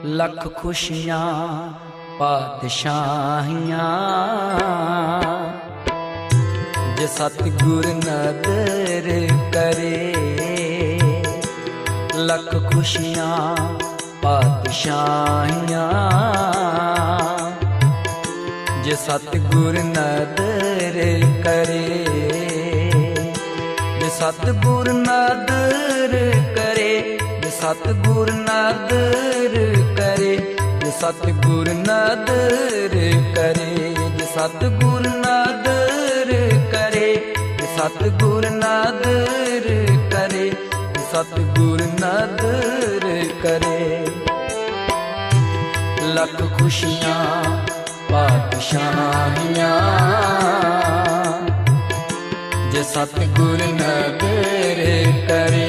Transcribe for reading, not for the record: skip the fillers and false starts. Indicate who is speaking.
Speaker 1: लख खुशियां पातशाहियां जे सतगुर नदर करे। लख खुशियां पातशाहियां जे सतगुर नदर करे। जे सतगुर नदर करे, जे सतगुर नदर करे, जे सतगुर नदर करे, जे सतगुर नदर करे, जे सतगुर नदर करे, जे सतगुर नदर करे। लख खुशियां पातशाहियां जे सतगुर नदर करे।